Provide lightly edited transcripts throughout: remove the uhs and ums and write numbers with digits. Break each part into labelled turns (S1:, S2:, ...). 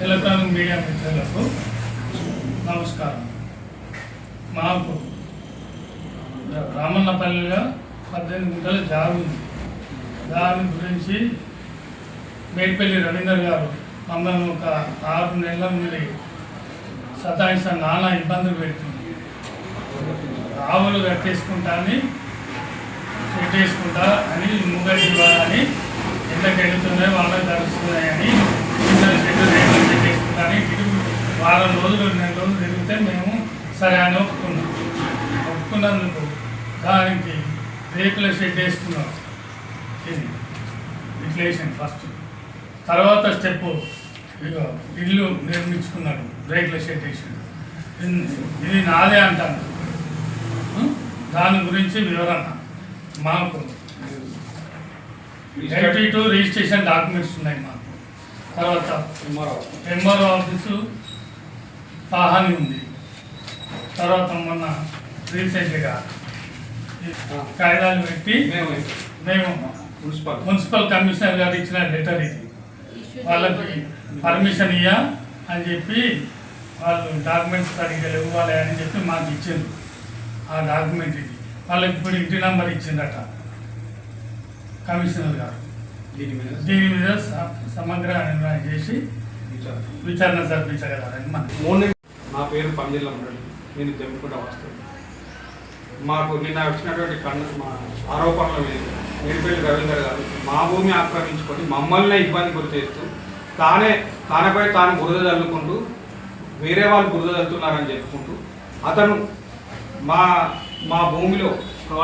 S1: Electronic media మిత్రులకు నమస్కారం. మాకు రామన్నపల్లిలో 18 గుంటల జాగు ఉంది. దాని గురించి మేడిపల్లి రవీందర్ గారు మమ్మల్ని ఒక 6 నెలల నుండి సతాయిస్తా నానా ఇబ్బందులు పెడుతుంది. ఆవులు కట్టేసుకుంటా అని సెట్ వేసుకుంటా అని ముగ్గడి ఇవ్వాలని ఎంతకు వెళ్తున్నాయి వాళ్ళకి తడుస్తున్నాయని షెడ్డు రేట్లు సెట్ వేసుకుంటా అని వారం రోజులు 2 రోజులు తిరిగితే మేము సరే అని ఒప్పుకున్నందుకు దానికి రేకుల షెడ్ వేసుకున్నాం. ఇది రిక్లేషన్ ఫస్ట్. తర్వాత స్టెప్ ఇల్లు నిర్మించుకున్నాడు, రేకుల షెడ్ వేసి. ఇది నాదే అంటాను. దాని గురించి వివరణ మాకు 82 రిజిస్ట్రేషన్ డాక్యుమెంట్స్ ఉన్నాయి మాకు. తర్వాత ఎంఆర్ఓ ఆఫీసు పాహాని ఉంది. తర్వాత మొన్న రీసెంట్గా కాగితాలు పెట్టి మేము మున్సిపల్ కమిషనర్ గారు ఇచ్చిన లెటర్ ఇది. వాళ్ళకి పర్మిషన్ ఇయ్యా అని చెప్పి వాళ్ళు డాక్యుమెంట్స్ సరిగ్గా ఇవ్వాలి అని చెప్పి మాకు ఇచ్చింది. ఆ డాక్యుమెంట్ ఇది వాళ్ళకి ఇప్పుడు ఇంటి నెంబర్ ఇచ్చిందట కమిషనర్ గారు. దీని మీద సమగ్ర నిర్ణయం చేసి విచారణ జరిపించగలరని
S2: నా పేరు పందిళ్ళ మురళి, నేను జమ్మికుంట వస్తాను. మాకు నిన్న వచ్చినటువంటి మా ఆరోపణల మీద మేడిపల్లి రవీందర్ గారు మా భూమి ఆక్రమించుకొని మమ్మల్ని ఇబ్బంది గురి చేస్తూ తనపై తాను బురద చల్లుకుంటూ వేరే వాళ్ళు బురద చల్లుతున్నారని చెప్పుకుంటూ అతను మా భూమిలో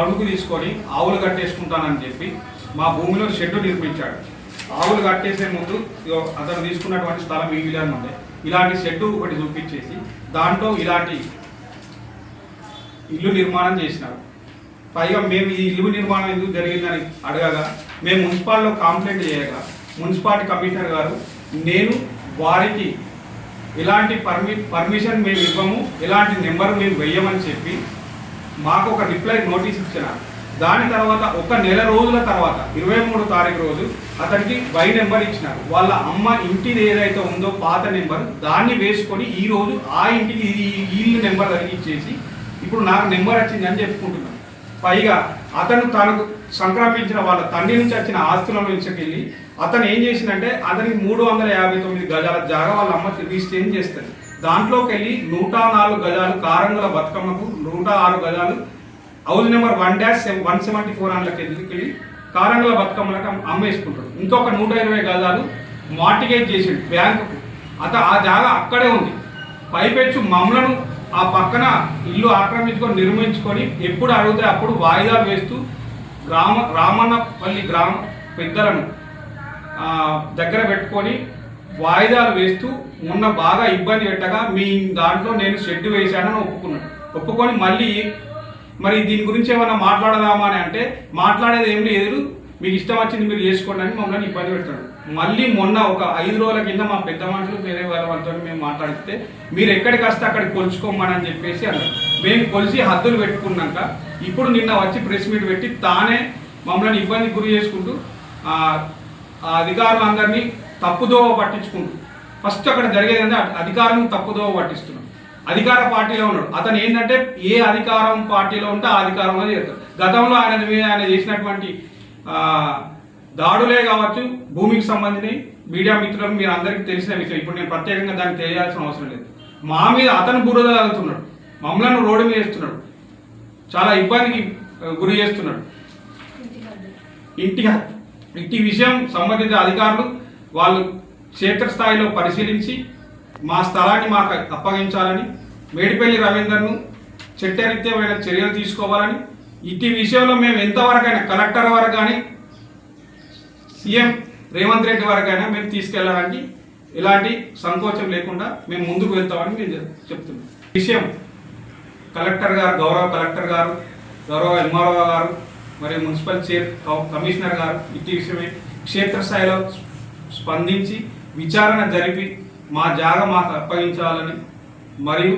S2: అడుగు తీసుకొని ఆవులు కట్టేసుకుంటానని చెప్పి మా భూమిలో షెడ్డు నిర్మించాడు. ఆవులు కట్టేసే ముందు అతను తీసుకున్నటువంటి స్థలం ఈ విధానం ఉండే ఇలాంటి షెడ్డు ఒకటి చూపించేసి దాంట్లో ఇలాంటి ఇల్లు నిర్మాణం చేసినారు. పైగా మేము ఈ ఇల్లు నిర్మాణం ఎందుకు జరిగిందని అడగగా మేము మున్సిపాల్లో కంప్లైంట్ చేయగా మున్సిపాలిటీ కమిషనర్ గారు నేను వారికి ఎలాంటి పర్మిషన్ మేము ఇవ్వము, ఎలాంటి నెంబర్ మేము వెయ్యమని చెప్పి మాకు ఒక రిప్లై నోటీస్ ఇచ్చినారు. దాని తర్వాత ఒక నెల రోజుల తర్వాత 23వ తారీఖు రోజు అతనికి వై నెంబర్ ఇచ్చినారు. వాళ్ళ అమ్మ ఇంటిది ఏదైతే ఉందో పాత నెంబర్ దాన్ని వేసుకొని ఈరోజు ఆ ఇంటికి ఇల్లు నెంబర్ తగ్గించేసి ఇప్పుడు నాకు నెంబర్ వచ్చింది అని చెప్పుకుంటున్నాను. పైగా అతను తనకు సంక్రమించిన వాళ్ళ తండ్రి నుంచి వచ్చిన ఆస్తుల నుంచి వెళ్ళి అతను ఏం చేసిందంటే అతనికి 359 గజాల జాగా వాళ్ళ అమ్మ రిజిస్ట్రేషన్ చేస్తుంది. దాంట్లోకి వెళ్ళి 104 గజాలు కారంగుల బతుకమ్మకు, 106 గజాలు హౌస్ నెంబర్ 1-174 అందులోకి వెళ్ళి కారంగుల బతుకమ్మలకు అమ్మేసుకుంటాడు. ఇంకొక 120 గజాలు మార్టిగేజ్ చేసాడు బ్యాంకుకు. ఆ జాగా అక్కడే ఉంది. పైపెచ్చు మమ్మలను ఆ పక్కన ఇల్లు ఆక్రమించుకొని నిర్మించుకొని ఎప్పుడు అడిగితే అప్పుడు వాయిదాలు వేస్తూ రామన్నపల్లి గ్రామ పెద్దలను దగ్గర పెట్టుకొని వాయిదాలు వేస్తూ మొన్న బాగా ఇబ్బంది పెట్టగా మీ దాంట్లో నేను షెడ్ వేశానని ఒప్పుకొని మళ్ళీ మరి దీని గురించి ఏమైనా మాట్లాడదామా అని అంటే మాట్లాడేది ఏం లేదు, మీకు ఇష్టం వచ్చింది మీరు చేసుకోండి అని మమ్మల్ని ఇబ్బంది పెడతాడు. మళ్ళీ మొన్న ఒక 5 రోజుల కింద మా పెద్ద మనుషులు వేరే వాళ్ళతో మేము మాట్లాడితే మీరు ఎక్కడికి వస్తే అక్కడికి కొలుచుకోమని అని చెప్పేసి అన్నారు. మేము కొలిసి హద్దులు పెట్టుకున్నాక ఇప్పుడు నిన్న వచ్చి ప్రెస్ మీట్ పెట్టి తానే మమ్మల్ని ఇబ్బంది గురి చేసుకుంటూ ఆ అధికారులందరినీ తప్పుదోవ పట్టించుకుంటూ ఫస్ట్ అక్కడ జరిగేదంటే అధికారులను తప్పుదోవ పట్టిస్తున్నాం. అధికార పార్టీలో ఉన్నాడు అతను. ఏంటంటే ఏ అధికారం పార్టీలో ఉంటే ఆ అధికారంలో చేస్తాడు. గతంలో ఆయన చేసినటువంటి దాడులే కావచ్చు, భూమికి సంబంధించి మీడియా మిత్రులకు మీరు అందరికీ తెలిసిన విషయం. ఇప్పుడు నేను ప్రత్యేకంగా దాన్ని తెలియాల్సిన అవసరం లేదు. మా మీద అతను బురద తగులుతున్నాడు, మమ్మల్ని రోడ్డు మీద వేస్తున్నాడు, చాలా ఇబ్బందికి గురి చేస్తున్నాడు. ఇంటి విషయం సంబంధిత అధికారులు వాళ్ళు క్షేత్రస్థాయిలో పరిశీలించి మా స్థలాన్ని మాకు అప్పగించాలని, మేడిపల్లి రవీందర్ను చట్టరీత్యమైన చర్యలు తీసుకోవాలని, ఇట్టి విషయంలో మేము ఎంతవరకైనా కలెక్టర్ వరకు కానీ సీఎం రేవంత్ రెడ్డి వరకైనా మేము తీసుకెళ్ళడానికి ఎలాంటి సంకోచం లేకుండా మేము ముందుకు వెళ్తామని మేము చెప్తున్నాం. విషయం కలెక్టర్ గారు, గౌరవ కలెక్టర్ గారు, గౌరవ ఎంఆర్ఓ గారు, మరియు మున్సిపల్ కమిషనర్ గారు ఇట్టి విషయమే క్షేత్రస్థాయిలో స్పందించి విచారణ జరిపి మా జాగా మాకు అప్పగించాలని మరియు